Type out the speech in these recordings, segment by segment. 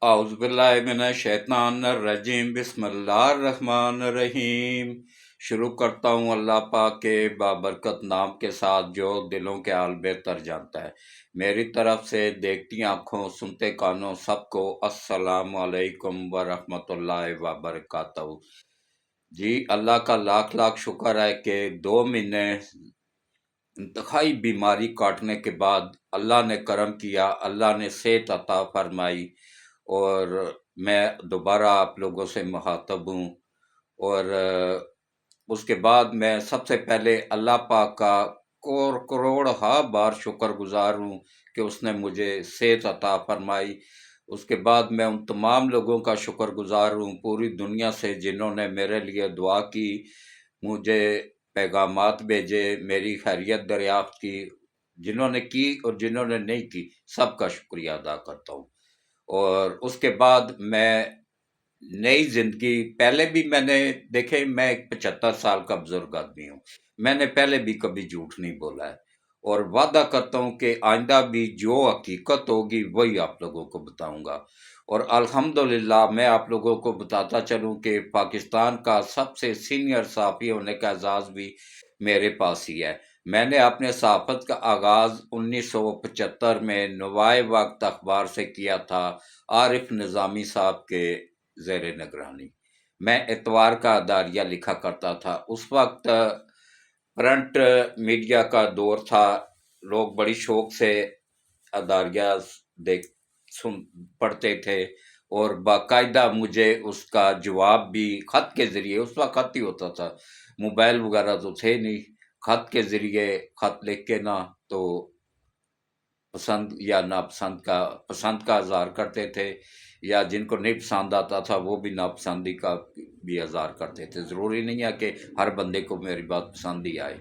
اعوذ باللہ من الشیطان الرجیم، بسم اللہ الرحمن الرحیم۔ شروع کرتا ہوں اللہ پاک کے بابرکت نام کے ساتھ جو دلوں کے حال بہتر جانتا ہے۔ میری طرف سے دیکھتی آنکھوں سنتے کانوں سب کو السلام علیکم ورحمۃ اللہ وبرکاتہ۔ جی اللہ کا لاکھ لاکھ شکر ہے کہ 2 مہینے انتہائی بیماری کاٹنے کے بعد اللہ نے کرم کیا، اللہ نے صحت عطا فرمائی، اور میں دوبارہ آپ لوگوں سے مخاطب ہوں۔ اور اس کے بعد میں سب سے پہلے اللہ پاک کا کروڑ ہا بار شکر گزار ہوں کہ اس نے مجھے صحت عطا فرمائی۔ اس کے بعد میں ان تمام لوگوں کا شکر گزار ہوں پوری دنیا سے جنہوں نے میرے لیے دعا کی، مجھے پیغامات بھیجے، میری خیریت دریافت کی، جنہوں نے کی اور جنہوں نے نہیں کی سب کا شکریہ ادا کرتا ہوں۔ اور اس کے بعد میں نئی زندگی، پہلے بھی میں نے دیکھے، میں ایک 75 سال کا بزرگ آدمی ہوں، میں نے پہلے بھی کبھی جھوٹ نہیں بولا ہے، اور وعدہ کرتا ہوں کہ آئندہ بھی جو حقیقت ہوگی وہی آپ لوگوں کو بتاؤں گا۔ اور الحمدللہ میں آپ لوگوں کو بتاتا چلوں کہ پاکستان کا سب سے سینئر صحافی ہونے کا اعزاز بھی میرے پاس ہی ہے۔ میں نے اپنے صحافت کا آغاز 1975 میں نوائے وقت اخبار سے کیا تھا، عارف نظامی صاحب کے زیر نگرانی۔ میں اتوار کا اداریہ لکھا کرتا تھا۔ اس وقت پرنٹ میڈیا کا دور تھا، لوگ بڑی شوق سے اداریہ دیکھ پڑھتے تھے، اور باقاعدہ مجھے اس کا جواب بھی خط کے ذریعے، اس وقت خط ہی ہوتا تھا، موبائل وغیرہ تو تھے نہیں، خط کے ذریعے خط لکھ کے نا تو پسند یا پسند کا اظہار کرتے تھے، یا جن کو نہیں پسند آتا تھا وہ بھی ناپسندی کا بھی اظہار کرتے تھے۔ ضروری نہیں ہے کہ ہر بندے کو میری بات پسند ہی آئے۔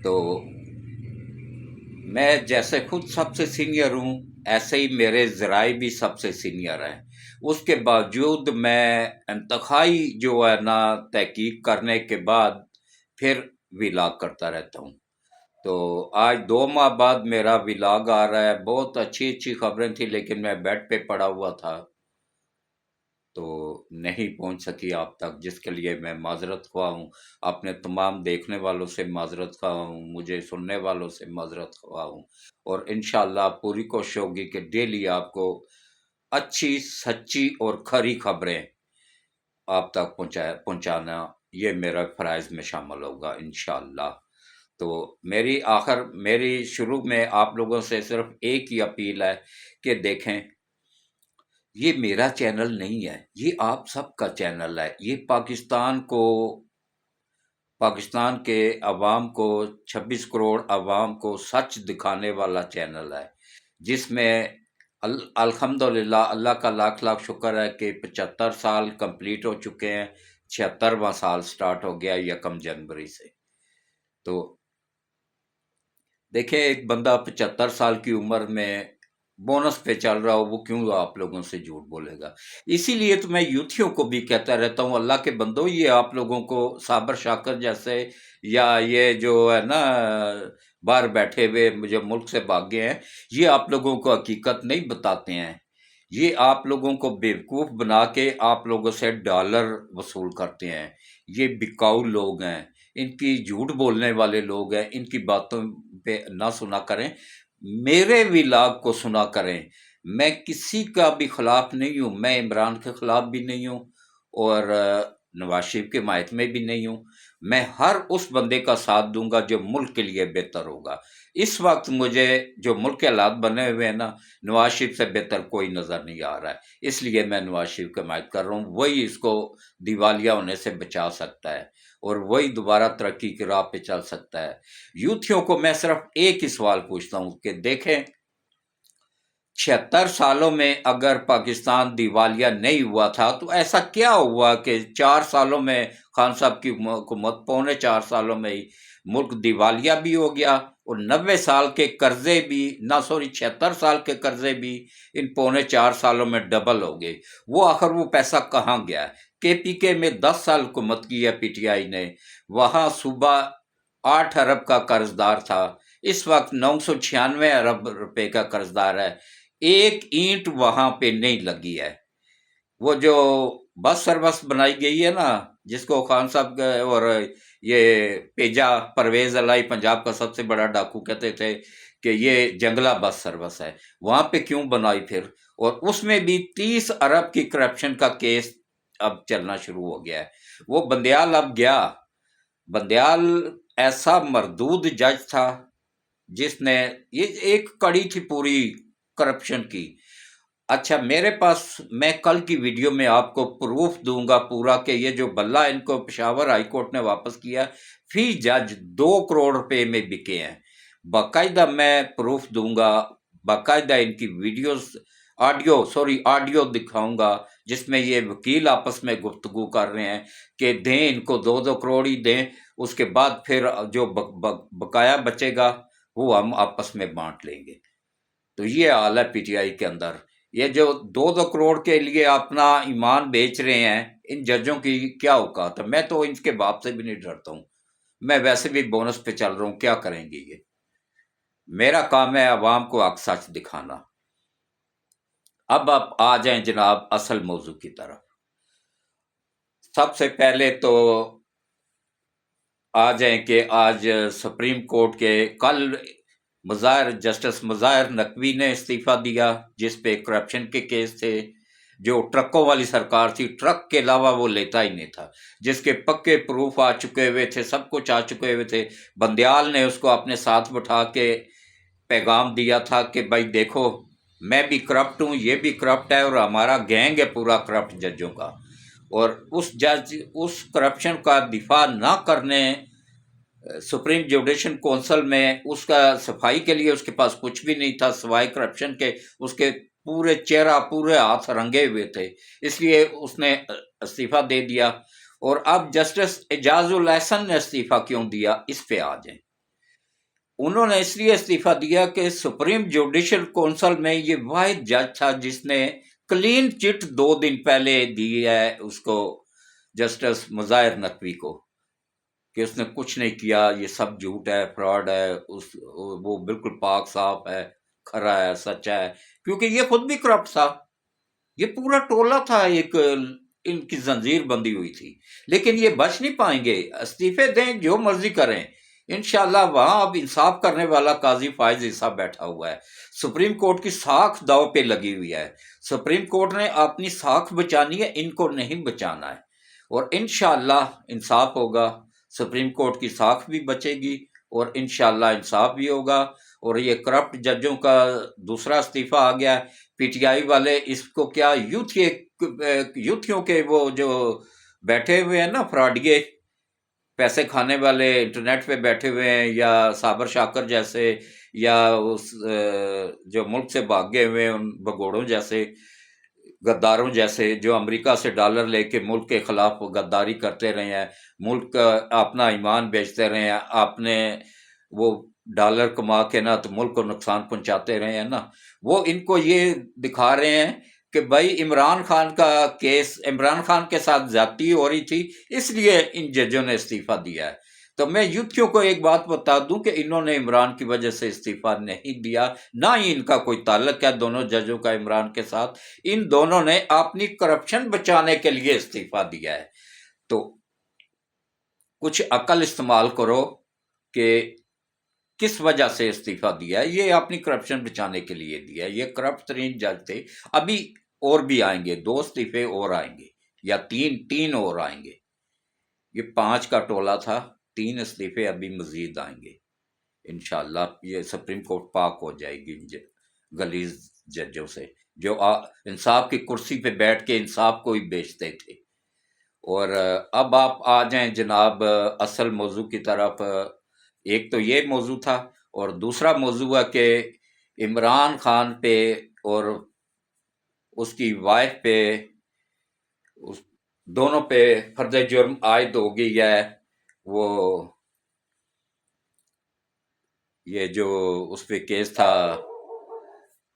تو میں جیسے خود سب سے سینئر ہوں، ایسے ہی میرے ذرائع بھی سب سے سینئر ہیں۔ اس کے باوجود میں انتہائی جو ہے نا تحقیق کرنے کے بعد پھر ولاگ کرتا رہتا ہوں۔ تو آج 2 ماہ بعد میرا ولاگ آ رہا ہے۔ بہت اچھی اچھی خبریں تھیں لیکن میں بیڈ پہ پڑا ہوا تھا تو نہیں پہنچ سکی آپ تک، جس کے لیے میں معذرت خواہ ہوں۔ اپنے تمام دیکھنے والوں سے معذرت خواہ ہوں، مجھے سننے والوں سے معذرت خواہ ہوں، اور انشاءاللہ پوری کوشش ہوگی کہ ڈیلی آپ کو اچھی سچی اور کھری خبریں آپ تک پہنچانا یہ میرا فرائض میں شامل ہوگا انشاءاللہ۔ تو میری شروع میں آپ لوگوں سے صرف ایک ہی اپیل ہے کہ دیکھیں، یہ میرا چینل نہیں ہے، یہ آپ سب کا چینل ہے۔ یہ پاکستان کے عوام کو، 26 کروڑ عوام کو سچ دکھانے والا چینل ہے، جس میں الحمدللہ اللہ کا لاکھ لاکھ شکر ہے کہ 75 سال کمپلیٹ ہو چکے ہیں، 76واں سال سٹارٹ ہو گیا 1 جنوری سے۔ تو دیکھیں، ایک بندہ 75 سال کی عمر میں بونس پہ چل رہا ہو، وہ کیوں آپ لوگوں سے جھوٹ بولے گا؟ اسی لیے تو میں یوتھیوں کو بھی کہتا رہتا ہوں، اللہ کے بندو، یہ آپ لوگوں کو صابر شاکر جیسے، یا یہ جو ہے نا باہر بیٹھے ہوئے مجھے ملک سے بھاگے ہیں، یہ آپ لوگوں کو حقیقت نہیں بتاتے ہیں، یہ آپ لوگوں کو بیوقوف بنا کے آپ لوگوں سے ڈالر وصول کرتے ہیں۔ یہ بکاؤ لوگ ہیں، ان کی جھوٹ بولنے والے لوگ ہیں، ان کی باتوں پہ نہ سنا کریں، میرے ولاگ کو سنا کریں۔ میں کسی کا بھی خلاف نہیں ہوں، میں عمران کے خلاف بھی نہیں ہوں اور نواز شریف کے حمایت میں بھی نہیں ہوں۔ میں ہر اس بندے کا ساتھ دوں گا جو ملک کے لیے بہتر ہوگا۔ اس وقت مجھے جو ملک کے حالات بنے ہوئے ہیں نا، نواز شریف سے بہتر کوئی نظر نہیں آ رہا ہے، اس لیے میں نواز شریف کی حمایت کر رہا ہوں۔ وہی اس کو دیوالیہ ہونے سے بچا سکتا ہے اور وہی دوبارہ ترقی کی راہ پہ چل سکتا ہے۔ یوتھیوں کو میں صرف ایک ہی سوال پوچھتا ہوں کہ دیکھیں، 76 سالوں میں اگر پاکستان دیوالیہ نہیں ہوا تھا تو ایسا کیا ہوا کہ 4 سالوں میں خان صاحب کی حکومت، 4.25 سالوں میں ہی ملک دیوالیہ بھی ہو گیا، اور 90 سال کے قرضے بھی، 76 سال کے قرضے بھی ان 4.25 سالوں میں ڈبل ہو گئے۔ وہ آخر وہ پیسہ کہاں گیا؟ کے پی کے میں 10 سال حکومت کی ہے پی ٹی آئی نے، وہاں صوبہ 8 ارب کا قرض دار تھا، اس وقت 996 ارب روپے کا قرض دار ہے۔ ایک اینٹ وہاں پہ نہیں لگی ہے۔ وہ جو بس سروس بنائی گئی ہے نا، جس کو خان صاحب اور یہ پیجا پرویز علائی پنجاب کا سب سے بڑا ڈاکو کہتے تھے کہ یہ جنگلہ بس سروس ہے، وہاں پہ کیوں بنائی پھر؟ اور اس میں بھی 30 ارب کی کرپشن کا کیس اب چلنا شروع ہو گیا ہے۔ وہ بندیال اب گیا، بندیال ایسا مردود جج تھا جس نے، یہ ایک کڑی تھی پوری کرپشن کی۔ اچھا میرے پاس، میں کل کی ویڈیو میں آپ کو پروف دوں گا پورا کہ یہ جو بلہ ان کو پشاور ہائی کورٹ نے واپس کیا، فی جج 2 کروڑ روپے میں بکے ہیں، باقاعدہ میں پروف دوں گا، باقاعدہ ان کی ویڈیوز آڈیو دکھاؤں گا جس میں یہ وکیل آپس میں گفتگو کر رہے ہیں کہ دیں ان کو 2 کروڑ ہی دیں، اس کے بعد پھر جو بقایا بچے گا وہ ہم آپس میں بانٹ لیں گے۔ تو یہ حال ہے پی ٹی آئی کے اندر۔ یہ جو 2 کروڑ کے لیے اپنا ایمان بیچ رہے ہیں، ان ججوں کی کیا اوقات ہے؟ میں تو ان کے باپ سے بھی نہیں ڈرتا ہوں، میں ویسے بھی بونس پہ چل رہا ہوں، کیا کریں گے یہ؟ میرا کام ہے عوام کو حق سچ دکھانا۔ اب آپ آ جائیں جناب اصل موضوع کی طرف۔ سب سے پہلے تو آ جائیں کہ آج سپریم کورٹ کے کل جسٹس مظاہر نقوی نے استعفیٰ دیا، جس پہ کرپشن کے کیس تھے، جو ٹرکوں والی سرکار تھی، ٹرک کے علاوہ وہ لیتا ہی نہیں تھا، جس کے پکے پروف آ چکے ہوئے تھے، سب کچھ آ چکے ہوئے تھے۔ بندیال نے اس کو اپنے ساتھ بٹھا کے پیغام دیا تھا کہ بھائی دیکھو میں بھی کرپٹ ہوں، یہ بھی کرپٹ ہے، اور ہمارا گینگ ہے پورا کرپٹ ججوں کا۔ اور اس جج اس کرپشن کا دفاع نہ کرنے سپریم جوڈیشل کونسل میں، اس کا صفائی کے لیے اس کے پاس کچھ بھی نہیں تھا سوائے کرپشن کے، اس کے پورے چہرہ پورے ہاتھ رنگے ہوئے تھے، اس لیے اس نے استعفیٰ دے دیا۔ اور اب جسٹس اعجاز الاحسن نے استعفیٰ کیوں دیا، اس پہ آ جائیں۔ انہوں نے اس لیے استعفیٰ دیا کہ سپریم جوڈیشل کونسل میں یہ واحد جج تھا جس نے کلین چٹ 2 دن پہلے دی ہے اس کو، جسٹس مظاہر نقوی کو، کہ اس نے کچھ نہیں کیا، یہ سب جھوٹ ہے، فراڈ ہے، وہ بالکل پاک صاف ہے، کھرا ہے، سچا ہے، کیونکہ یہ خود بھی کرپٹ تھا، یہ پورا ٹولہ تھا، ایک ان کی زنجیر بندی ہوئی تھی۔ لیکن یہ بچ نہیں پائیں گے، استعفے دیں جو مرضی کریں، انشاءاللہ وہاں اب انصاف کرنے والا قاضی فائز عیسیٰ بیٹھا ہوا ہے۔ سپریم کورٹ کی ساکھ داؤ پہ لگی ہوئی ہے، سپریم کورٹ نے اپنی ساکھ بچانی ہے، ان کو نہیں بچانا ہے، اور انشاءاللہ انصاف ہوگا، سپریم کورٹ کی ساکھ بھی بچے گی اور انشاءاللہ انصاف بھی ہوگا۔ اور یہ کرپٹ ججوں کا دوسرا استعفیٰ آ گیا ہے، پی ٹی آئی والے اس کو کیا یوتھیوں کے وہ جو بیٹھے ہوئے ہیں نا فراڈیے، پیسے کھانے والے انٹرنیٹ پہ بیٹھے ہوئے ہیں، یا صابر شاکر جیسے، یا اس جو ملک سے بھاگے ہوئے ہیں ان بگوڑوں جیسے، غداروں جیسے، جو امریکہ سے ڈالر لے کے ملک کے خلاف غداری کرتے رہے ہیں، ملک کا اپنا ایمان بیچتے رہے ہیں، اپنے وہ ڈالر کما کے نا تو ملک کو نقصان پہنچاتے رہے ہیں نا، وہ ان کو یہ دکھا رہے ہیں کہ بھائی عمران خان کا کیس، عمران خان کے ساتھ زیادتی ہو رہی تھی، اس لیے ان ججوں نے استعفیٰ دیا ہے۔ تو میں یوتھیوں کو ایک بات بتا دوں کہ انہوں نے عمران کی وجہ سے استعفیٰ نہیں دیا، نہ ہی ان کا کوئی تعلق ہے دونوں ججوں کا عمران کے ساتھ، ان دونوں نے اپنی کرپشن بچانے کے لیے استعفیٰ دیا ہے۔ تو کچھ عقل استعمال کرو کہ کس وجہ سے استعفیٰ دیا ہے، یہ اپنی کرپشن بچانے کے لیے دیا ہے، یہ کرپٹ ترین جج تھے۔ ابھی اور بھی آئیں گے، 2 استعفے اور آئیں گے، یا تین اور آئیں گے، یہ 5 کا ٹولہ تھا، 3 استعفے ابھی مزید آئیں گے انشاءاللہ۔ یہ سپریم کورٹ پاک ہو جائے گی غلیظ ججوں سے، جو انصاف کی کرسی پہ بیٹھ کے انصاف کو ہی بیچتے تھے۔ اور اب آپ آ جائیں جناب اصل موضوع کی طرف۔ ایک تو یہ موضوع تھا، اور دوسرا موضوع ہے کہ عمران خان پہ اور اس کی وائف پہ، دونوں پہ فرض جرم عائد ہو گئی ہے۔ وہ یہ جو اس پہ کیس تھا،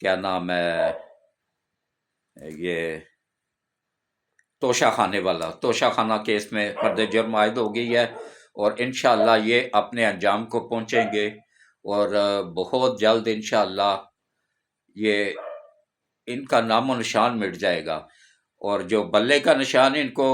کیا نام ہے، یہ توشہ خانے والا، توشہ خانہ کیس میں فرض جرم عائد ہو گئی ہے، اور انشاءاللہ یہ اپنے انجام کو پہنچیں گے، اور بہت جلد انشاءاللہ یہ ان کا نام و نشان مٹ جائے گا۔ اور جو بلے کا نشان ان کو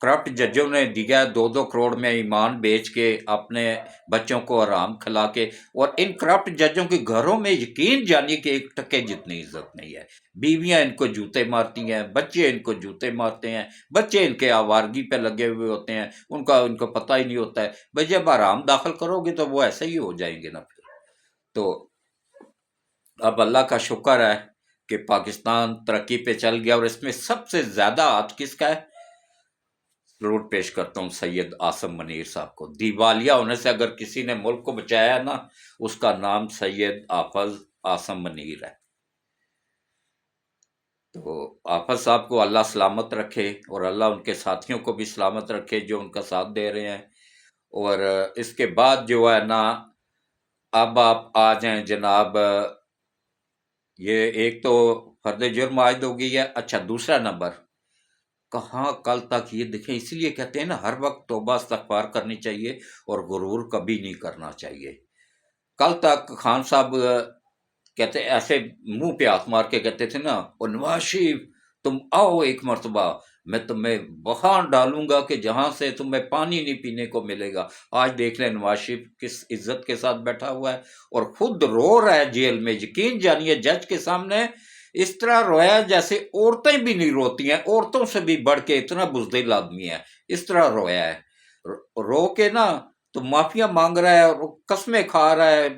کرپٹ ججوں نے دیا 2-2 کروڑ میں ایمان بیچ کے اپنے بچوں کو آرام کھلا کے، اور ان کرپٹ ججوں کے گھروں میں یقین جانیے کہ ایک ٹکے جتنی عزت نہیں ہے۔ بیویاں ان کو جوتے مارتی ہیں، بچے ان کو جوتے مارتے ہیں، بچے ان کے آوارگی پہ لگے ہوئے ہوتے ہیں، ان کو پتہ ہی نہیں ہوتا ہے۔ بھائی جب آرام داخل کرو گے تو وہ ایسے ہی ہو جائیں گے نا پھر۔ تو اب اللہ کا شکر ہے کہ پاکستان ترقی پہ چل گیا، اور اس میں سب سے زیادہ ہاتھ کس کا ہے؟ سلوٹ پیش کرتا ہوں سید آصم منیر صاحب کو۔ دیوالیہ ہونے سے اگر کسی نے ملک کو بچایا نا، اس کا نام سید حافظ آصم منیر ہے۔ تو حافظ صاحب کو اللہ سلامت رکھے، اور اللہ ان کے ساتھیوں کو بھی سلامت رکھے جو ان کا ساتھ دے رہے ہیں۔ اور اس کے بعد جو ہے نا، اب آپ آ جائیں جناب، یہ ایک تو فرد جرم عائد ہو گئی ہے۔ اچھا، دوسرا نمبر، کہاں کل تک یہ دیکھیں، اس لیے کہتے ہیں نا ہر وقت توبہ استغفار کرنی چاہیے اور غرور کبھی نہیں کرنا چاہیے۔ کل تک خان صاحب کہتے ایسے منہ پہ ہاتھ مار کے کہتے تھے نا، اور نواز شریف تم آؤ ایک مرتبہ، میں تمہیں وہاں ڈالوں گا کہ جہاں سے تمہیں پانی نہیں پینے کو ملے گا۔ آج دیکھ لیں نواز شریف کس عزت کے ساتھ بیٹھا ہوا ہے، اور خود رو رہا ہے جیل میں۔ یقین جانیے جج کے سامنے اس طرح رویا جیسے عورتیں بھی نہیں روتی ہیں، عورتوں سے بھی بڑھ کے اتنا بزدل آدمی ہے، اس طرح رویا ہے۔ رو کے نا تو معافیاں مانگ رہا ہے، اور قسمیں کھا رہا ہے،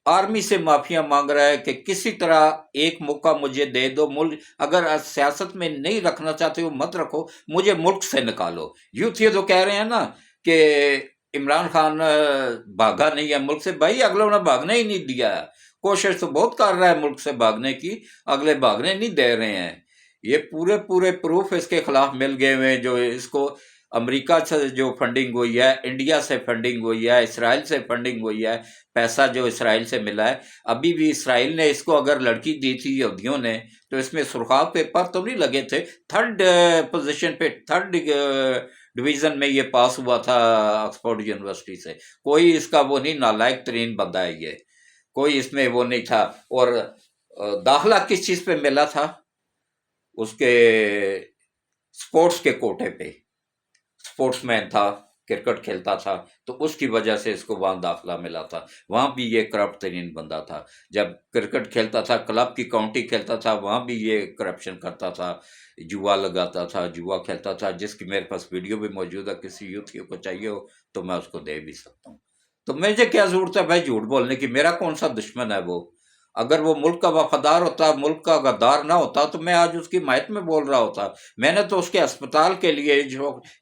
آرمی سے معافیاں مانگ رہا ہے کہ کسی طرح ایک موقع مجھے دے دو، ملک اگر سیاست میں نہیں رکھنا چاہتے ہو مت رکھو، مجھے ملک سے نکالو۔ یوتھ یہ تو کہہ رہے ہیں نا کہ عمران خان بھاگا نہیں ہے ملک سے۔ بھائی اگلوں نے بھاگنے ہی نہیں دیا ہے، کوشش تو بہت کر رہا ہے ملک سے بھاگنے کی، اگلے بھاگنے نہیں دے رہے ہیں۔ یہ پورے پروف اس کے خلاف مل گئے ہوئے، جو اس کو امریکہ سے جو فنڈنگ ہوئی ہے، انڈیا سے فنڈنگ ہوئی ہے، اسرائیل سے فنڈنگ ہوئی ہے، پیسہ جو اسرائیل سے ملا ہے۔ ابھی بھی اسرائیل نے اس کو اگر لڑکی دی تھی یہودیوں نے، تو اس میں سرخاب پیپر تو نہیں لگے تھے، 3rd پوزیشن پہ 3rd ڈویژن میں یہ پاس ہوا تھا آکسفورڈ یونیورسٹی سے۔ کوئی اس کا وہ نہیں، نالائق ترین بندہ ہے یہ، کوئی اس میں وہ نہیں تھا۔ اور داخلہ کس چیز پہ ملا تھا؟ اس کے سپورٹس کے کوٹے پہ، سپورٹس مین تھا، کرکٹ کھیلتا تھا، تو اس کی وجہ سے اس کو وہاں داخلہ ملا تھا۔ وہاں بھی یہ کرپٹ ترین بندہ تھا، جب کرکٹ کھیلتا تھا، کلب کی کاؤنٹی کھیلتا تھا، وہاں بھی یہ کرپشن کرتا تھا، جوا لگاتا تھا، جوا کھیلتا تھا، جس کی میرے پاس ویڈیو بھی موجود ہے، کسی یوتھیو کو چاہیے ہو تو میں اس کو دے بھی سکتا ہوں۔ تو مجھے کیا ضرورت ہے بھائی جھوٹ بولنے کی؟ میرا کون سا دشمن ہے وہ؟ اگر وہ ملک کا وفادار ہوتا، ملک کا غدار نہ ہوتا، تو میں آج اس کی حمایت میں بول رہا ہوتا۔ میں نے تو اس کے اسپتال کے لیے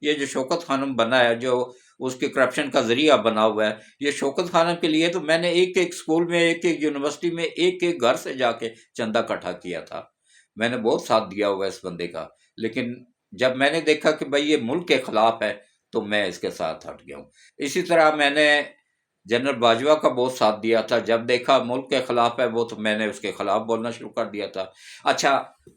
یہ جو شوکت خانم بنا ہے، جو اس کے کرپشن کا ذریعہ بنا ہوا ہے، یہ شوکت خانم کے لیے تو میں نے ایک اسکول میں، ایک یونیورسٹی میں، ایک گھر سے جا کے چندہ اکٹھا کیا تھا۔ میں نے بہت ساتھ دیا ہوا ہے اس بندے کا، لیکن جب میں نے دیکھا کہ بھائی یہ ملک کے خلاف ہے تو میں اس کے ساتھ ہٹ گیا ہوں۔ اسی طرح میں نے جنرل باجوہ کا بہت ساتھ دیا تھا، جب دیکھا ملک کے خلاف ہے وہ تو میں نے اس کے خلاف بولنا شروع کر دیا تھا۔ اچھا،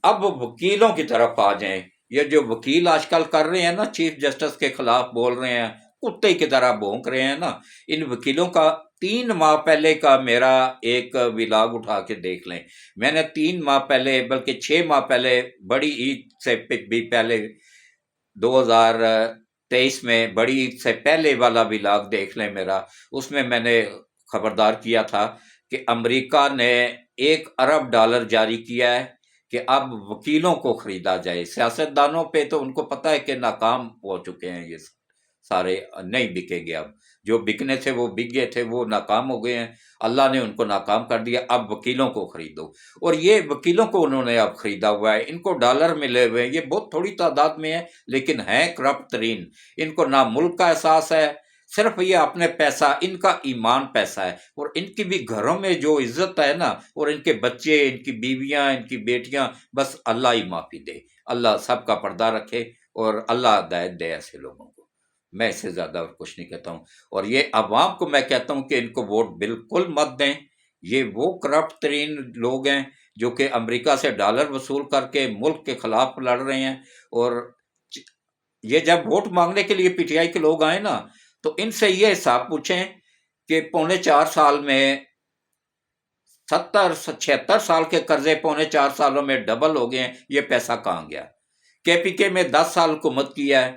اب وکیلوں کی طرف آ جائیں۔ یہ جو وکیل آج کل کر رہے ہیں نا، چیف جسٹس کے خلاف بول رہے ہیں، کتے کی طرح بھونک رہے ہیں نا، ان وکیلوں کا 3 ماہ پہلے کا میرا ایک ولاگ اٹھا کے دیکھ لیں۔ میں نے 3 ماہ پہلے، بلکہ 6 ماہ پہلے، بڑی عید سے بھی پہلے، 2023 میں بڑی عید سے پہلے والا ولاگ دیکھ لیں میرا۔ اس میں نے خبردار کیا تھا کہ امریکہ نے $1 ارب جاری کیا ہے کہ اب وکیلوں کو خریدا جائے۔ سیاستدانوں پہ تو ان کو پتہ ہے کہ ناکام ہو چکے ہیں، یہ سارے نہیں بکیں گے، اب جو بکنے تھے وہ بک گئے تھے، وہ ناکام ہو گئے ہیں، اللہ نے ان کو ناکام کر دیا، اب وکیلوں کو خریدو۔ اور یہ وکیلوں کو انہوں نے اب خریدا ہوا ہے، ان کو ڈالر ملے ہوئے ہیں، یہ بہت تھوڑی تعداد میں ہے لیکن ہیں کرپٹ ترین۔ ان کو نہ ملک کا احساس ہے، صرف یہ اپنے پیسہ، ان کا ایمان پیسہ ہے، اور ان کی بھی گھروں میں جو عزت ہے نا، اور ان کے بچے، ان کی بیویاں، ان کی بیٹیاں، بس اللہ ہی معافی دے، اللہ سب کا پردہ رکھے، اور اللہ ہدایت دے ایسے لوگوں کو۔ میں اس سے زیادہ اور کچھ نہیں کہتا ہوں۔ اور یہ عوام کو میں کہتا ہوں کہ ان کو ووٹ بالکل مت دیں، یہ وہ کرپٹ ترین لوگ ہیں جو کہ امریکہ سے ڈالر وصول کر کے ملک کے خلاف لڑ رہے ہیں۔ اور یہ جب ووٹ مانگنے کے لیے پی ٹی آئی کے لوگ آئیں نا، تو ان سے یہ حساب پوچھیں کہ 3.25 سال میں 76 سال کے قرضے 3.25 سالوں میں ڈبل ہو گئے ہیں. یہ پیسہ کہاں گیا؟ KPK میں 10 سال حکومت کیا ہے،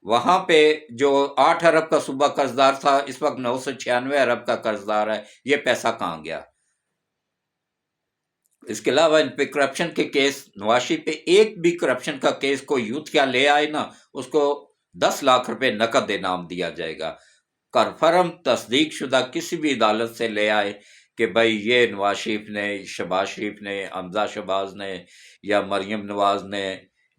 وہاں پہ جو 8 ارب کا صوبہ قرضدار تھا اس وقت 996 ارب کا قرضدار ہے. یہ پیسہ کہاں گیا؟ اس کے علاوہ ان پہ کرپشن کے کیس، نواز شریف پہ ایک بھی کرپشن کا کیس کوئی یوتھ کیا لے آئے نا، اس کو 10 لاکھ روپے نقد انعام دیا جائے گا. کنفرم تصدیق شدہ کسی بھی عدالت سے لے آئے کہ بھائی یہ نواز شریف نے، شہباز شریف نے، حمزہ شہباز نے، یا مریم نواز نے،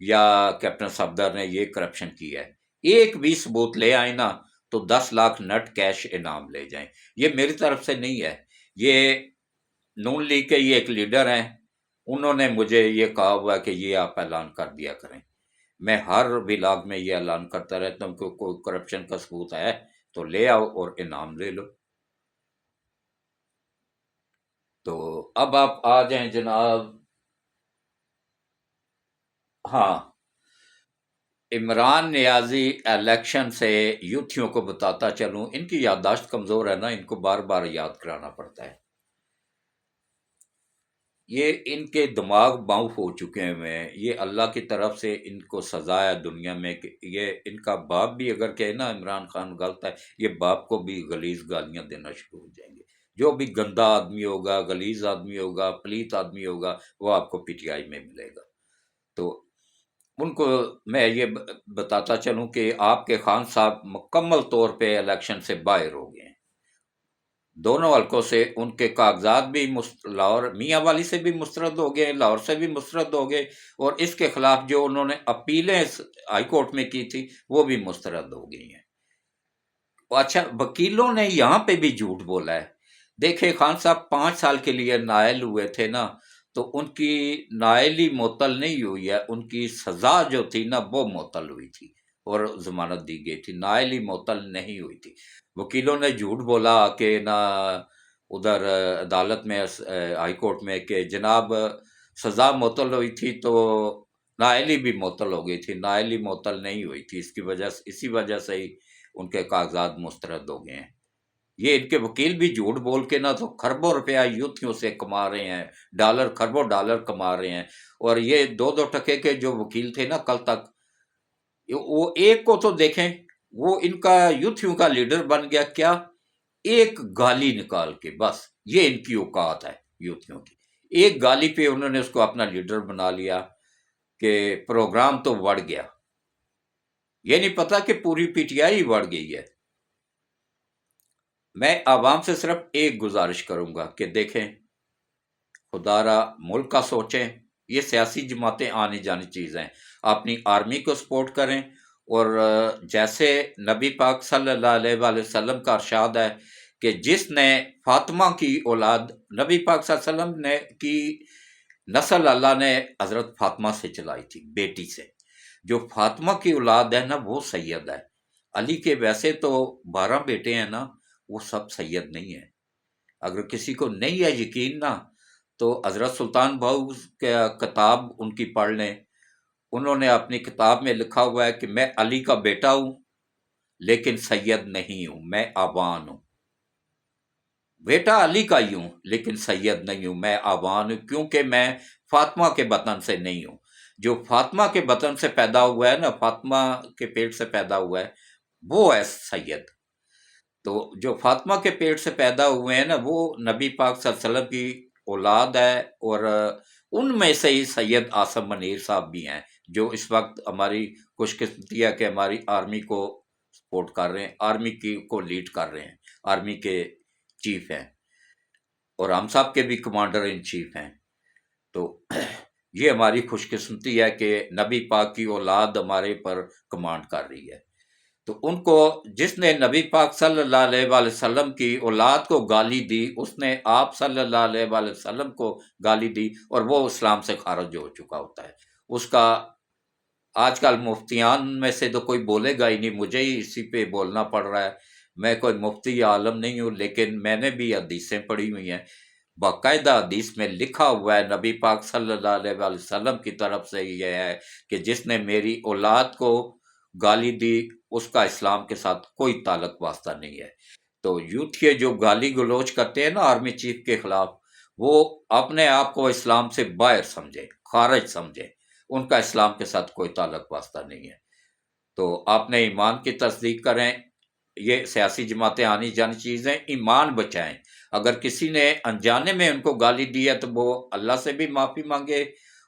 یا کیپٹن صفدر نے یہ کرپشن کی ہے، ایک بھی ثبوت لے آئے نا تو 10 لاکھ نٹ کیش انعام لے جائیں. یہ میری طرف سے نہیں ہے، یہ نون لیگ کے یہ ایک لیڈر ہیں، انہوں نے مجھے یہ کہا ہوا کہ یہ آپ اعلان کر دیا کریں. میں ہر ولاگ میں یہ اعلان کرتا رہتا ہوں کہ کوئی کرپشن کا ثبوت ہے تو لے آؤ اور انعام لے لو. تو اب آپ آ جائیں جناب. ہاں، عمران نیازی الیکشن سے یوتھیوں کو بتاتا چلوں، ان کی یادداشت کمزور ہے نا، ان کو بار بار یاد کرانا پڑتا ہے. یہ ان کے دماغ باؤف ہو چکے ہیں. یہ اللہ کی طرف سے ان کو سزا ہے دنیا میں کہ یہ ان کا باپ بھی اگر کہے نا عمران خان غلط ہے، یہ باپ کو بھی غلیظ گالیاں دینا شروع ہو جائیں گے. جو بھی گندا آدمی ہوگا، غلیظ آدمی ہوگا، پلیت آدمی ہوگا، وہ آپ کو PTI میں ملے گا. تو ان کو میں یہ بتاتا چلوں کہ آپ کے خان صاحب مکمل طور پہ الیکشن سے باہر ہو گئے ہیں. دونوں حلقوں سے ان کے کاغذات بھی لاہور میاں والی سے بھی مسترد ہو گئے، لاہور سے بھی مسترد ہو گئے، اور اس کے خلاف جو انہوں نے اپیلیں ہائی کورٹ میں کی تھی وہ بھی مسترد ہو گئی ہیں. اچھا، وکیلوں نے یہاں پہ بھی جھوٹ بولا ہے. دیکھیں خان صاحب 5 سال کے لیے نائل ہوئے تھے نا، تو ان کی نائلی معطل نہیں ہوئی ہے، ان کی سزا جو تھی نا وہ معطل ہوئی تھی اور ضمانت دی گئی تھی، نائلی معطل نہیں ہوئی تھی. وکیلوں نے جھوٹ بولا کہ نہ ادھر عدالت میں ہائی کورٹ میں کہ جناب سزا معطل ہوئی تھی تو نائلی بھی معطل ہو گئی تھی. نائلی معطل نہیں ہوئی تھی، اسی وجہ سے ہی ان کے کاغذات مسترد ہو گئے ہیں. یہ ان کے وکیل بھی جھوٹ بول کے نہ تو خربوں روپیہ یوتھیوں سے کما رہے ہیں، خربوں ڈالر کما رہے ہیں. اور یہ 2 ٹکے کے جو وکیل تھے نا کل تک، وہ ایک کو تو دیکھیں، وہ ان کا یوتھیوں کا لیڈر بن گیا. کیا؟ ایک گالی نکال کے، بس یہ ان کی اوقات ہے یوتھیوں کی. ایک گالی پہ انہوں نے اس کو اپنا لیڈر بنا لیا کہ پروگرام تو بڑھ گیا. یہ نہیں پتا کہ پوری PTI بڑھ گئی ہے. میں عوام سے صرف ایک گزارش کروں گا کہ دیکھیں، خدا را ملک کا سوچیں. یہ سیاسی جماعتیں آنی جانی چیزیں، اپنی آرمی کو سپورٹ کریں. اور جیسے نبی پاک صلی اللہ علیہ وآلہ وسلم کا ارشاد ہے کہ جس نے فاطمہ کی اولاد، نبی پاک صلی اللہ علیہ وسلم نے کی نسل اللہ نے حضرت فاطمہ سے چلائی تھی، بیٹی سے. جو فاطمہ کی اولاد ہے نا وہ سید ہے. علی کے ویسے تو 12 بیٹے ہیں نا، وہ سب سید نہیں ہے. اگر کسی کو نہیں ہے یقین نا، تو حضرت سلطان بہو کا کتاب ان کی پڑھ لیں. انہوں نے اپنی کتاب میں لکھا ہوا ہے کہ میں علی کا بیٹا ہوں لیکن سید نہیں ہوں، میں آوان ہوں. بیٹا علی کا ہی ہوں لیکن سید نہیں ہوں، میں آوان ہوں، کیونکہ میں فاطمہ کے بطن سے نہیں ہوں. جو فاطمہ کے بطن سے پیدا ہوا ہے نا، فاطمہ کے پیٹ سے پیدا ہوا ہے، وہ ہے سید. تو جو فاطمہ کے پیٹ سے پیدا ہوئے ہیں نا، وہ نبی پاک صلی اللہ علیہ وسلم کی اولاد ہے. اور ان میں سے ہی سید آصم منیر صاحب بھی ہیں، جو اس وقت ہماری خوش قسمتی ہے کہ ہماری آرمی کو سپورٹ کر رہے ہیں، آرمی کی کو لیڈ کر رہے ہیں، آرمی کے چیف ہیں، اور ہم صاحب کے بھی کمانڈر ان چیف ہیں. تو یہ ہماری خوش قسمتی ہے کہ نبی پاک کی اولاد ہمارے پر کمانڈ کر رہی ہے. تو ان کو، جس نے نبی پاک صلی اللہ علیہ وآلہ وسلم کی اولاد کو گالی دی، اس نے آپ صلی اللہ علیہ وآلہ وسلم کو گالی دی، اور وہ اسلام سے خارج ہو چکا ہوتا ہے. اس کا آج کل مفتیان میں سے تو کوئی بولے گا ہی نہیں، مجھے ہی اسی پہ بولنا پڑ رہا ہے. میں کوئی مفتی عالم نہیں ہوں، لیکن میں نے بھی حدیثیں پڑھی ہوئی ہیں. باقاعدہ حدیث میں لکھا ہوا ہے نبی پاک صلی اللہ علیہ وآلہ وسلم کی طرف سے یہ ہے کہ جس نے میری اولاد کو گالی دی اس کا اسلام کے ساتھ کوئی تعلق واسطہ نہیں ہے. تو یوتھ کے جو گالی گلوچ کرتے ہیں نا آرمی چیف کے خلاف، وہ اپنے آپ کو اسلام سے باہر سمجھے، خارج سمجھے، ان کا اسلام کے ساتھ کوئی تعلق واسطہ نہیں ہے۔ تو آپ نے ایمان کی تصدیق کریں، یہ سیاسی جماعتیں آنی جانی چیزیں، ایمان بچائیں۔ اگر کسی نے انجانے میں ان کو گالی دی ہے تو وہ اللہ سے بھی معافی مانگے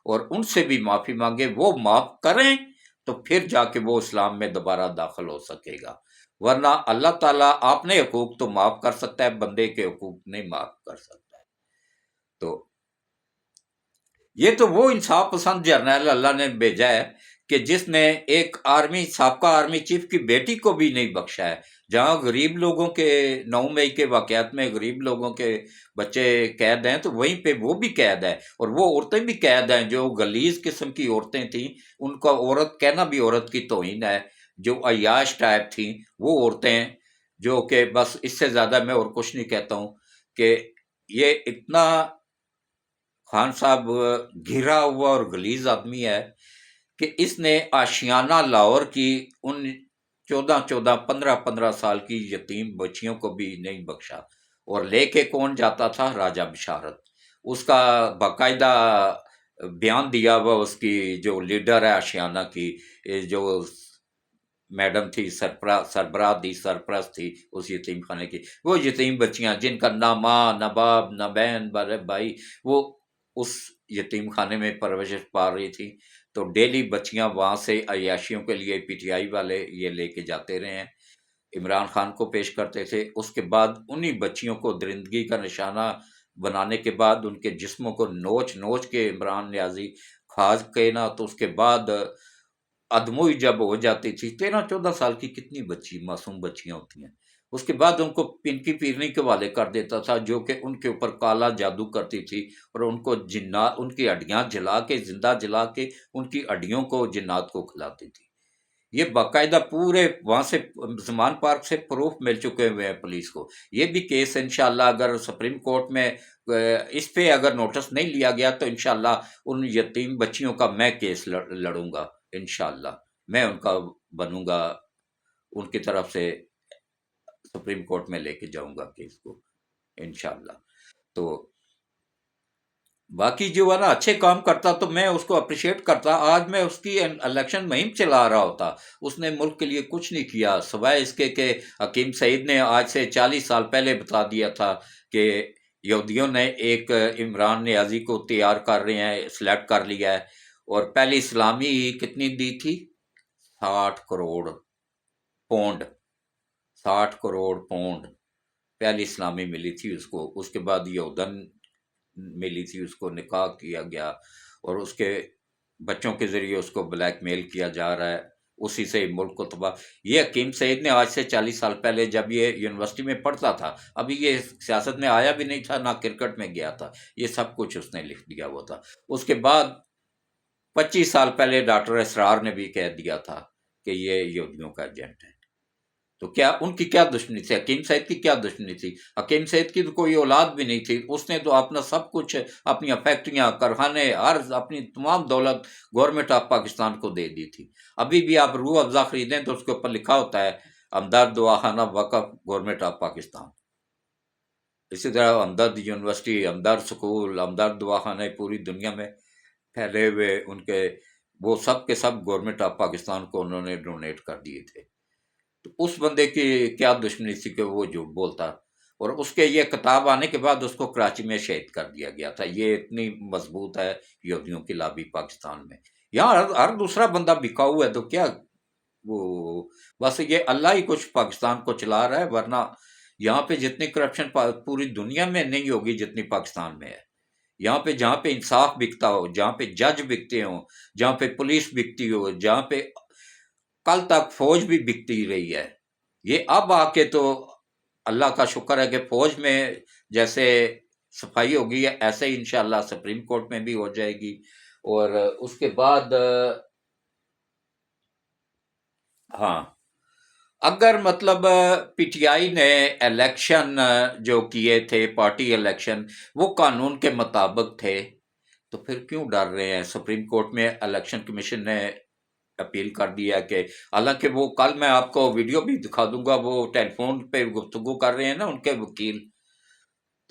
اور ان سے بھی معافی مانگے، وہ معاف کریں تو پھر جا کے وہ اسلام میں دوبارہ داخل ہو سکے گا، ورنہ اللہ تعالیٰ اپنے حقوق تو معاف کر سکتا ہے، بندے کے حقوق نہیں معاف کر سکتا ہے۔ تو یہ تو وہ انصاف پسند جرنیل اللہ نے بھیجا ہے کہ جس نے ایک سابقہ آرمی چیف کی بیٹی کو بھی نہیں بخشا ہے۔ جہاں غریب لوگوں کے 9 مئی کے واقعات میں غریب لوگوں کے بچے قید ہیں تو وہیں پہ وہ بھی قید ہے، اور وہ عورتیں بھی قید ہیں جو غلیظ قسم کی عورتیں تھیں، ان کا عورت کہنا بھی عورت کی توہین ہے، جو عیاش ٹائپ تھیں وہ عورتیں، جو کہ بس اس سے زیادہ میں اور کچھ نہیں کہتا ہوں کہ یہ اتنا خان صاحب گھرا ہوا اور غلیظ آدمی ہے کہ اس نے آشیانہ لاہور کی ان 15 سال کی یتیم بچیوں کو بھی نہیں بخشا، اور لے کے کون جاتا تھا؟ راجہ بشارت۔ اس کا باقاعدہ بیان دیا ہوا اس کی جو لیڈر ہے آشیانہ کی، جو میڈم تھی، سرپرست تھی اس یتیم خانے کی، وہ یتیم بچیاں جن کا نہ ماں نہ باپ نہ بہن بڑے بھائی، وہ اس یتیم خانے میں پرورش پا رہی تھی۔ تو ڈیلی بچیاں وہاں سے عیاشیوں کے لیے پی ٹی آئی والے یہ لے کے جاتے رہے ہیں، عمران خان کو پیش کرتے تھے۔ اس کے بعد انہی بچیوں کو درندگی کا نشانہ بنانے کے بعد ان کے جسموں کو نوچ نوچ کے عمران نیازی کھا کے نا، تو اس کے بعد ادموئی جب ہو جاتی تھی، 13-14 سال کی کتنی بچی معصوم بچیاں ہوتی ہیں، اس کے بعد ان کو پنکی پیرنی کے حوالے کر دیتا تھا، جو کہ ان کے اوپر کالا جادو کرتی تھی، اور ان کو جنات، ان کی ہڈیاں جلا کے، زندہ جلا کے ان کی ہڈیوں کو جنات کو کھلاتی تھی۔ یہ باقاعدہ پورے وہاں سے زمان پارک سے پروف مل چکے ہوئے ہیں پولیس کو۔ یہ بھی کیس انشاءاللہ اگر سپریم کورٹ میں اس پہ اگر نوٹس نہیں لیا گیا تو انشاءاللہ ان یتیم بچیوں کا میں کیس لڑوں گا، انشاءاللہ میں ان کا بنوں گا، ان کی طرف سے سپریم کورٹ میں لے کے جاؤں گا کیس کو انشاءاللہ۔ تو باقی جو ہے نا اچھے کام کرتا تو میں اس کو اپریشیٹ کرتا، آج میں اس کی الیکشن مہم چلا رہا ہوتا۔ اس نے ملک کے لیے کچھ نہیں کیا سوائے اس کے کہ حکیم سعید نے آج سے 40 سال پہلے بتا دیا تھا کہ یہودیوں نے ایک عمران نیازی کو تیار کر رہے ہیں، سلیکٹ کر لیا ہے، اور پہلی اسلامی کتنی دی تھی؟ 60 کروڑ پونڈ، 60 کروڑ پونڈ پہلی اسلامی ملی تھی اس کو۔ اس کے بعد یہودن ملی تھی، اس کو نکاح کیا گیا، اور اس کے بچوں کے ذریعے اس کو بلیک میل کیا جا رہا ہے، اسی سے ملک کو تباہ۔ یہ حکیم سعید نے آج سے 40 سال پہلے جب یہ یونیورسٹی میں پڑھتا تھا، ابھی یہ سیاست میں آیا بھی نہیں تھا، نہ کرکٹ میں گیا تھا، یہ سب کچھ اس نے لکھ دیا ہوا تھا۔ اس کے بعد 25 سال پہلے ڈاکٹر اسرار نے بھی کہہ دیا تھا کہ یہ یہودیوں کا ایجنٹ ہے۔ تو کیا ان کی کیا دشمنی تھی؟ حکیم سعید کی کیا دشمنی تھی؟ حکیم سعید کی تو کوئی اولاد بھی نہیں تھی، اس نے تو اپنا سب کچھ، اپنی فیکٹریاں، کارخانے، عرض، اپنی تمام دولت گورنمنٹ آف پاکستان کو دے دی تھی۔ ابھی بھی آپ روح افزا خریدیں تو اس کے اوپر لکھا ہوتا ہے ہمدرد دواخانہ وقف گورنمنٹ آف پاکستان۔ اسی طرح ہمدرد یونیورسٹی، ہمدرد سکول، ہمدرد دواخانے پوری دنیا میں پھیلے ہوئے، ان کے وہ سب کے سب گورنمنٹ آف پاکستان کو انہوں نے ڈونیٹ کر دیے تھے۔ تو اس بندے کی کیا دشمنی تھی کہ وہ جھوٹ بولتا؟ اور اس کے یہ کتاب آنے کے بعد اس کو کراچی میں شہید کر دیا گیا تھا۔ یہ اتنی مضبوط ہے یہودیوں کی لابی پاکستان میں۔ یہاں ہر دوسرا بندہ بکاؤ ہے، تو کیا وہ بس یہ اللہ ہی کچھ پاکستان کو چلا رہا ہے، ورنہ یہاں پہ جتنی کرپشن پوری دنیا میں نہیں ہوگی جتنی پاکستان میں ہے۔ یہاں پہ جہاں پہ انصاف بکتا ہو، جہاں پہ جج بکتے ہوں، جہاں پہ پولیس بکتی ہو، جہاں پہ کل تک فوج بھی بکتی رہی ہے، یہ اب آ کے تو اللہ کا شکر ہے کہ فوج میں جیسے صفائی ہوگی ایسے ہی انشاءاللہ سپریم کورٹ میں بھی ہو جائے گی۔ اور اس کے بعد ہاں، اگر مطلب پی ٹی آئی نے الیکشن جو کیے تھے، پارٹی الیکشن، وہ قانون کے مطابق تھے، تو پھر کیوں ڈر رہے ہیں؟ سپریم کورٹ میں الیکشن کمیشن نے اپیل کر دیا کہ حالانکہ وہ کل میں آپ کو ویڈیو بھی دکھا دوں گا، وہ ٹیلی فون پہ گفتگو کر رہے ہیں نا ان کے وکیل،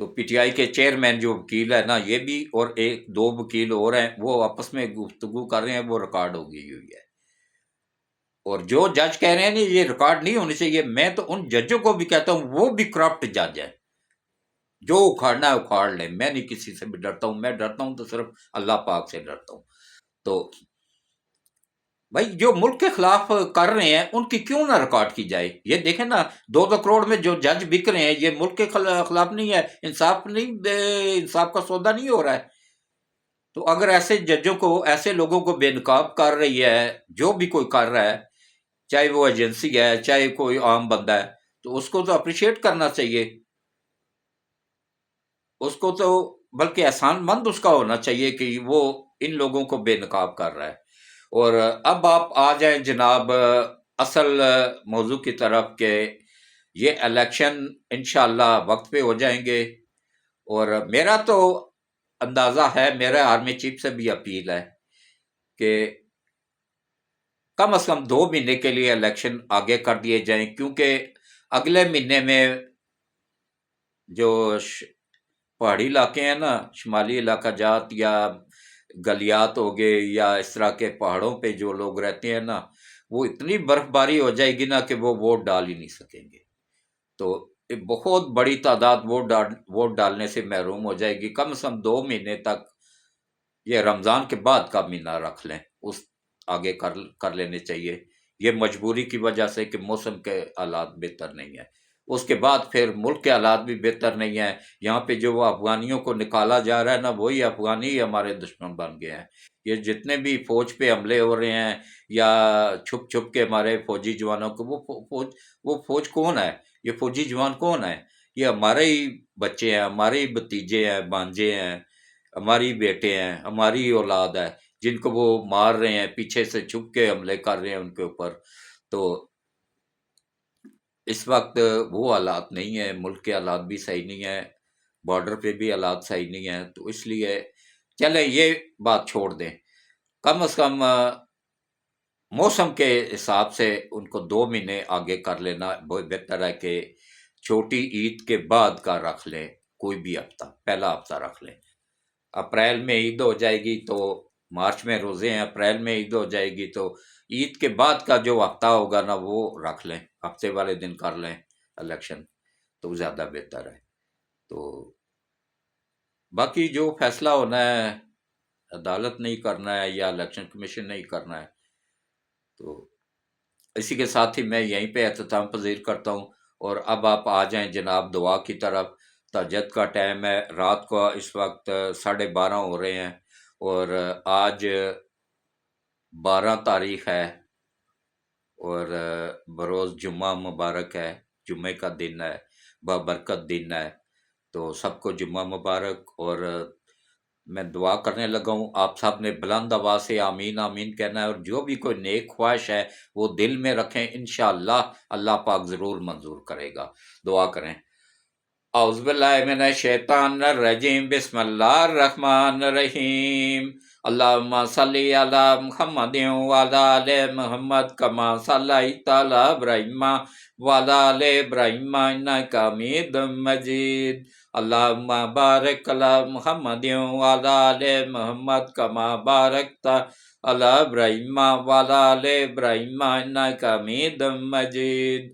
تو پی ٹی آئی کے چیئرمین جو وکیل ہے نا، یہ بھی اور ایک دو وکیل اور ہیں، وہ آپس میں گفتگو کر رہے ہیں، وہ ریکارڈ ہو گئی ہوئی ہے۔ اور جو جج کہہ رہے ہیں نا یہ ریکارڈ نہیں ہونی چاہیے، میں تو ان ججوں کو بھی کہتا ہوں وہ بھی کرپٹ جج ہے، جو اکھاڑنا ہے اکھاڑ لیں، میں نہیں کسی سے بھی ڈرتا ہوں، میں ڈرتا ہوں تو صرف اللہ پاک سے ڈرتا ہوں۔ تو بھائی جو ملک کے خلاف کر رہے ہیں ان کی کیوں نہ ریکارڈ کی جائے؟ یہ دیکھیں نا، 2-2 کروڑ میں جو جج بک رہے ہیں، یہ ملک کے خلاف نہیں ہے، انصاف نہیں، انصاف کا سودا نہیں ہو رہا ہے۔ تو اگر ایسے ججوں کو، ایسے لوگوں کو بے نقاب کر رہی ہے، جو بھی کوئی کر رہا ہے، چاہے وہ ایجنسی ہے چاہے کوئی عام بندہ ہے، تو اس کو تو اپریشیٹ کرنا چاہیے، اس کو تو بلکہ احسان مند اس کا ہونا چاہیے کہ وہ ان لوگوں کو بے نقاب کر رہا ہے۔ اور اب آپ آ جائیں جناب اصل موضوع کی طرف کہ یہ الیکشن انشاءاللہ وقت پہ ہو جائیں گے، اور میرا تو اندازہ ہے، میرا آرمی چیف سے بھی اپیل ہے کہ کم از کم 2 مہینے کے لیے الیکشن آگے کر دیے جائیں، کیونکہ اگلے مہینے میں جو پہاڑی علاقے ہیں نا، شمالی علاقہ جات یا گلیات ہو گئے یا اس طرح کے پہاڑوں پہ جو لوگ رہتے ہیں نا، وہ اتنی برف باری ہو جائے گی نا کہ وہ ووٹ ڈال ہی نہیں سکیں گے، تو بہت بڑی تعداد ووٹ ڈالنے سے محروم ہو جائے گی۔ کم از کم 2 مہینے تک، یہ رمضان کے بعد کا مہینہ رکھ لیں، اس آگے کر لینے چاہیے، یہ مجبوری کی وجہ سے کہ موسم کے حالات بہتر نہیں ہیں۔ اس کے بعد پھر ملک کے حالات بھی بہتر نہیں ہیں، یہاں پہ جو وہ افغانیوں کو نکالا جا رہا ہے نا، وہی افغانی ہی ہمارے دشمن بن گئے ہیں۔ یہ جتنے بھی فوج پہ حملے ہو رہے ہیں یا چھپ چھپ کے ہمارے فوجی جوانوں کو، وہ فوج کون ہے؟ یہ فوجی جوان کون ہے؟ یہ ہمارے ہی بچے ہیں، ہمارے ہی بھتیجے ہیں، بانجے ہیں، ہماری بیٹے ہیں، ہماری اولاد ہے، جن کو وہ مار رہے ہیں، پیچھے سے چھپ کے حملے کر رہے ہیں ان کے اوپر۔ تو اس وقت وہ حالات نہیں ہیں، ملک کے حالات بھی صحیح نہیں ہیں، بارڈر پہ بھی حالات صحیح نہیں ہیں، تو اس لیے چلیں یہ بات چھوڑ دیں، کم از کم موسم کے حساب سے ان کو 2 مہینے آگے کر لینا بہت بہتر ہے کہ چھوٹی عید کے بعد کا رکھ لیں، کوئی بھی ہفتہ، پہلا ہفتہ رکھ لیں۔ اپریل میں عید ہو جائے گی تو مارچ میں روزے ہیں، اپریل میں عید ہو جائے گی تو عید کے بعد کا جو ہفتہ ہوگا نا وہ رکھ لیں، ہفتے والے دن کر لیں الیکشن، تو زیادہ بہتر ہے۔ تو باقی جو فیصلہ ہونا ہے، عدالت نہیں کرنا ہے یا الیکشن کمیشن نہیں کرنا ہے، تو اسی کے ساتھ ہی میں یہیں پہ اختتام پذیر کرتا ہوں، اور اب آپ آ جائیں جناب دعا کی طرف۔ تہجد کا ٹائم ہے، رات کو اس وقت 12:30 ہو رہے ہیں، اور آج 12 تاریخ ہے، اور بروز جمعہ مبارک ہے، جمعے کا دن ہے، بابرکت دن ہے، تو سب کو جمعہ مبارک۔ اور میں دعا کرنے لگا ہوں، آپ سب نے بلند آواز سے آمین آمین کہنا ہے، اور جو بھی کوئی نیک خواہش ہے وہ دل میں رکھیں، انشاءاللہ اللہ پاک ضرور منظور کرے گا۔ دعا کریں۔ اعوذ باللہ من الشیطان الرجیم، بسم اللہ الرحمن الرحیم، اللہم صلی علی محمد وعلی آل محمد کما صلیت علی ابراہیم وعلی آل ابراہیم انک حمید مجید، اللہم بارک علی محمد وعلی آل محمد کما بارکت علی ابراہیم وعلی آل ابراہیم انک حمید مجید۔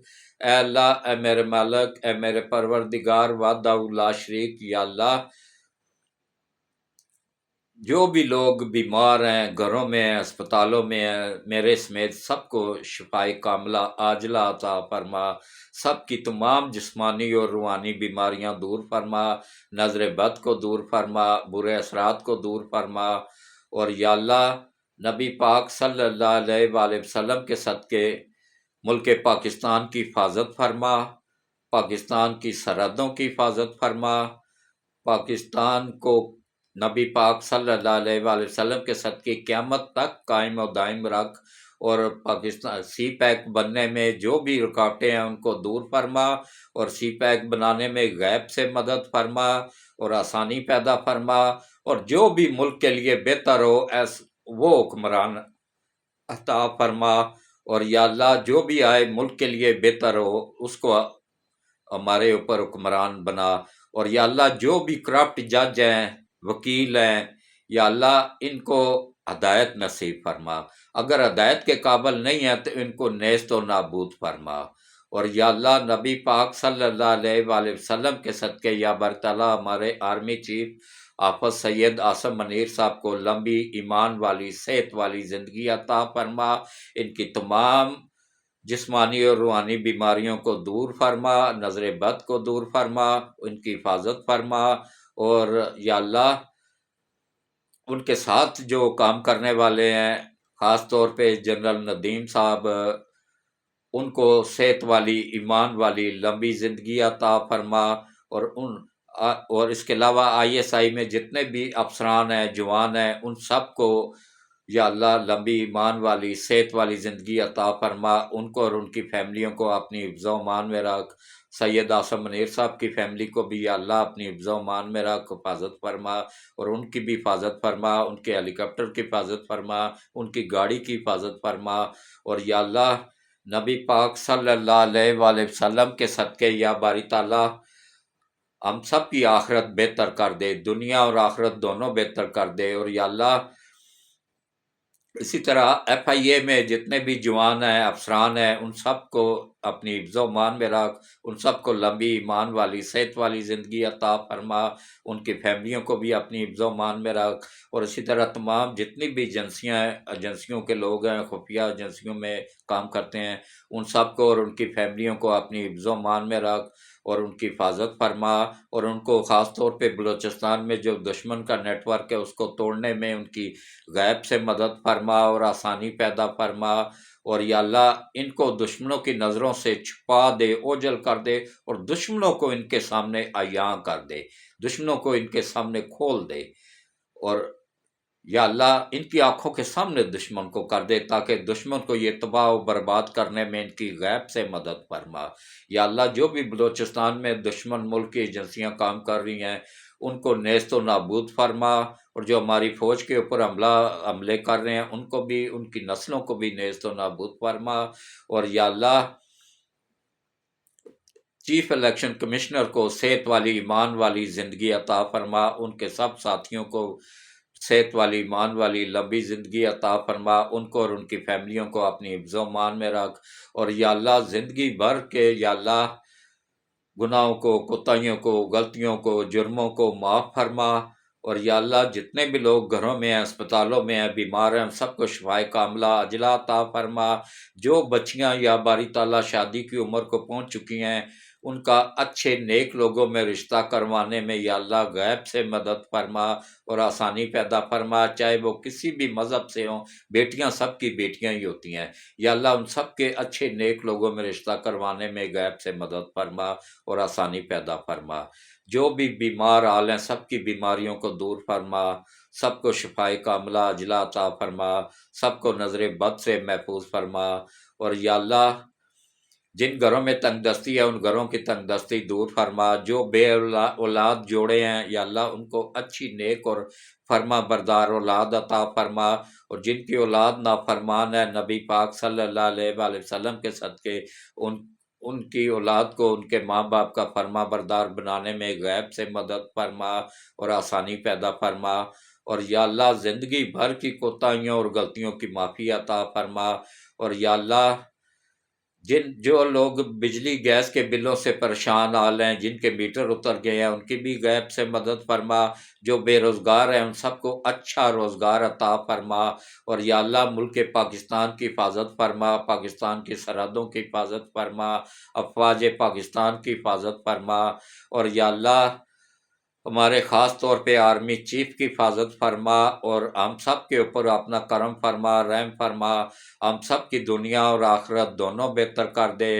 اے اللہ، اے میرے مالک، اے میرے پروردگار وحدہ لا شریک، یا اللہ جو بھی لوگ بیمار ہیں، گھروں میں ہیں، اسپتالوں میں ہیں، میرے سمیت سب کو شفائے کاملہ عاجلہ عطا فرما، سب کی تمام جسمانی اور روحانی بیماریاں دور فرما، نظر بد کو دور فرما، برے اثرات کو دور فرما، اور یا اللہ نبی پاک صلی اللہ علیہ وآلہ وسلم کے صدقے ملک پاکستان کی حفاظت فرما، پاکستان کی سرحدوں کی حفاظت فرما، پاکستان کو نبی پاک صلی اللہ علیہ وآلہ وسلم کے صدقے قیامت تک قائم و دائم رکھ، اور پاکستان سی پیک بننے میں جو بھی رکاوٹیں ہیں ان کو دور فرما، اور سی پیک بنانے میں غیب سے مدد فرما اور آسانی پیدا فرما، اور جو بھی ملک کے لیے بہتر ہو وہ حکمران عطا فرما، اور یا اللہ جو بھی آئے ملک کے لیے بہتر ہو اس کو ہمارے اوپر حکمران بنا، اور یا اللہ جو بھی کرپٹ جج ہیں، وکیل ہیں، یا اللہ ان کو ہدایت نصیب فرما، اگر ہدایت کے قابل نہیں ہیں تو ان کو نیست و نابود فرما۔ اور یا اللہ نبی پاک صلی اللہ علیہ وآلہ وسلم کے صدقے یا برطلا ہمارے آرمی چیف آفت سید آصم منیر صاحب کو لمبی ایمان والی صحت والی زندگی عطا فرما، ان کی تمام جسمانی اور روحانی بیماریوں کو دور فرما، نظر بد کو دور فرما، ان کی حفاظت فرما۔ اور یا اللہ ان کے ساتھ جو کام کرنے والے ہیں، خاص طور پہ جنرل ندیم صاحب، ان کو صحت والی ایمان والی لمبی زندگی عطا فرما۔ اور اس کے علاوہ ISI میں جتنے بھی افسران ہیں، جوان ہیں، ان سب کو یا اللہ لمبی ایمان والی صحت والی زندگی عطا فرما، ان کو اور ان کی فیملیوں کو اپنی حفظ و امان میں رکھ۔ سید آصم منیر صاحب کی فیملی کو بھی یا اللہ اپنی حفظ و امان میں رکھ، حفاظت فرما، اور ان کی بھی حفاظت فرما، ان کے ہیلی کاپٹر کی حفاظت فرما، ان کی گاڑی کی حفاظت فرما۔ اور یا اللہ نبی پاک صلی اللہ علیہ وآلہ وسلم کے صدقے یا باری تعالیٰ ہم سب کی آخرت بہتر کر دے، دنیا اور آخرت دونوں بہتر کر دے۔ اور یا اللہ اسی طرح FIA میں جتنے بھی جوان ہیں، افسران ہیں، ان سب کو اپنی حفظ و امان میں رکھ، ان سب کو لمبی ایمان والی صحت والی زندگی عطا فرما، ان کی فیملیوں کو بھی اپنی حفظ و امان میں رکھ۔ اور اسی طرح تمام جتنی بھی ایجنسیوں کے لوگ ہیں، خفیہ ایجنسیوں میں کام کرتے ہیں، ان سب کو اور ان کی فیملیوں کو اپنی حفظ و امان میں رکھ اور ان کی حفاظت فرما۔ اور ان کو خاص طور پہ بلوچستان میں جو دشمن کا نیٹ ورک ہے اس کو توڑنے میں ان کی غیب سے مدد فرما اور آسانی پیدا فرما۔ اور یا اللہ ان کو دشمنوں کی نظروں سے چھپا دے، اوجھل کر دے، اور دشمنوں کو ان کے سامنے عیاں کر دے، دشمنوں کو ان کے سامنے کھول دے، اور یا اللہ ان کی آنکھوں کے سامنے دشمن کو کر دے تاکہ دشمن کو یہ تباہ و برباد کرنے میں ان کی غیب سے مدد فرما۔ یا اللہ جو بھی بلوچستان میں دشمن ملک کی ایجنسیاں کام کر رہی ہیں ان کو نیست و نابود فرما، اور جو ہماری فوج کے اوپر حملے کر رہے ہیں ان کو بھی، ان کی نسلوں کو بھی نیست و نابود فرما۔ اور یا اللہ چیف الیکشن کمشنر کو صحت والی ایمان والی زندگی عطا فرما، ان کے سب ساتھیوں کو صحت والی ایمان والی لمبی زندگی عطا فرما، ان کو اور ان کی فیملیوں کو اپنی حفظ و امان میں رکھ۔ اور یا اللہ زندگی بھر کے یا اللہ گناہوں کو، کوتاہیوں کو، غلطیوں کو، جرموں کو معاف فرما۔ اور یا اللہ جتنے بھی لوگ گھروں میں ہیں، اسپتالوں میں ہیں، بیمار ہیں، سب کو شفائے کاملہ عاجلہ عطا فرما۔ جو بچیاں یا باری تعالیٰ شادی کی عمر کو پہنچ چکی ہیں ان کا اچھے نیک لوگوں میں رشتہ کروانے میں یا اللہ غیب سے مدد فرما اور آسانی پیدا فرما، چاہے وہ کسی بھی مذہب سے ہوں، بیٹیاں سب کی بیٹیاں ہی ہوتی ہیں۔ یا اللہ ان سب کے اچھے نیک لوگوں میں رشتہ کروانے میں غیب سے مدد فرما اور آسانی پیدا فرما۔ جو بھی بیمار حال ہیں سب کی بیماریوں کو دور فرما، سب کو شفائے کاملہ عاجلہ عطا فرما، سب کو نظر بد سے محفوظ فرما۔ اور یا اللہ جن گھروں میں تنگ دستی ہے ان گھروں کی تنگ دستی دور فرما، جو بے اولاد جوڑے ہیں یا اللہ ان کو اچھی نیک اور فرما بردار اولاد عطا فرما، اور جن کی اولاد نافرمان ہے نبی پاک صلی اللہ علیہ وآلہ وسلم کے صدقے ان کی اولاد کو ان کے ماں باپ کا فرما بردار بنانے میں غیب سے مدد فرما اور آسانی پیدا فرما۔ اور یا اللہ زندگی بھر کی کوتاہیوں اور غلطیوں کی معافی عطا فرما۔ اور یا اللہ جو لوگ بجلی گیس کے بلوں سے پریشان حال ہیں، جن کے میٹر اتر گئے ہیں ان کی بھی غیب سے مدد فرما، جو بے روزگار ہیں ان سب کو اچھا روزگار عطا فرما۔ اور یا اللہ ملک پاکستان کی حفاظت فرما، پاکستان کی سرحدوں کی حفاظت فرما، افواج پاکستان کی حفاظت فرما۔ اور یا اللہ ہمارے خاص طور پہ آرمی چیف کی حفاظت فرما، اور ہم سب کے اوپر اپنا کرم فرما، رحم فرما، ہم سب کی دنیا اور آخرت دونوں بہتر کر دے،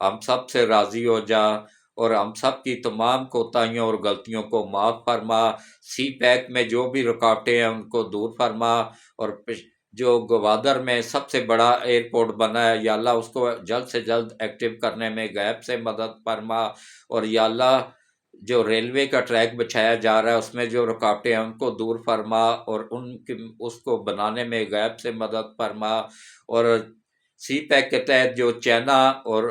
ہم سب سے راضی ہو جا، اور ہم سب کی تمام کوتاہیوں اور غلطیوں کو معاف فرما۔ سی پیک میں جو بھی رکاوٹیں ہیں ان کو دور فرما، اور جو گوادر میں سب سے بڑا ایئرپورٹ بنا ہے یا اللہ اس کو جلد سے جلد ایکٹیو کرنے میں غیب سے مدد فرما۔ اور یا اللہ جو ریلوے کا ٹریک بچھایا جا رہا ہے اس میں جو رکاوٹیں ہیں ان کو دور فرما، اور اس کو بنانے میں غیب سے مدد فرما۔ اور سی پیک کے تحت جو چائنا اور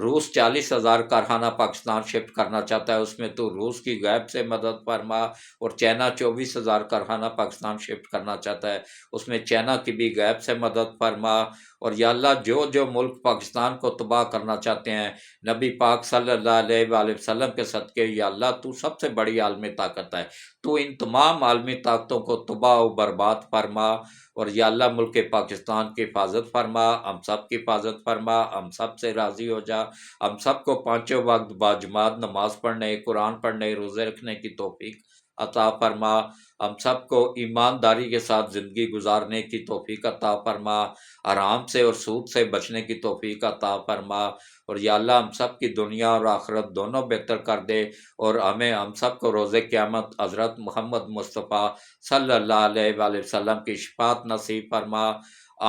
روس 40,000 کارخانہ پاکستان شفٹ کرنا چاہتا ہے، اس میں تو روس کی غیب سے مدد فرما، اور چائنا 24,000 کارخانہ پاکستان شفٹ کرنا چاہتا ہے، اس میں چائنا کی بھی غیب سے مدد فرما۔ اور یا اللہ جو جو ملک پاکستان کو تباہ کرنا چاہتے ہیں، نبی پاک صلی اللہ علیہ وآلہ وسلم کے صدقے یا اللہ تو سب سے بڑی عالمی طاقت ہے، تو ان تمام عالمی طاقتوں کو تباہ و برباد فرما، اور یا اللہ ملک پاکستان کی حفاظت فرما، ہم سب کی حفاظت فرما، ہم سب سے راضی ہو جا، ہم سب کو پانچوں وقت باجماعت نماز پڑھنے، قرآن پڑھنے، روزے رکھنے کی توفیق عطا فرما، ہم سب کو ایمانداری کے ساتھ زندگی گزارنے کی توفیق عطا فرما، حرام سے اور سود سے بچنے کی توفیق عطا فرما، اور یا اللہ ہم سب کی دنیا اور آخرت دونوں بہتر کر دے، اور ہم سب کو روز قیامت حضرت محمد مصطفیٰ صلی اللہ علیہ وآلہ وسلم کی شفاعت نصیب فرما،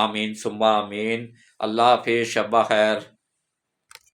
آمین ثم آمین۔ اللہ حافظ، شب خیر۔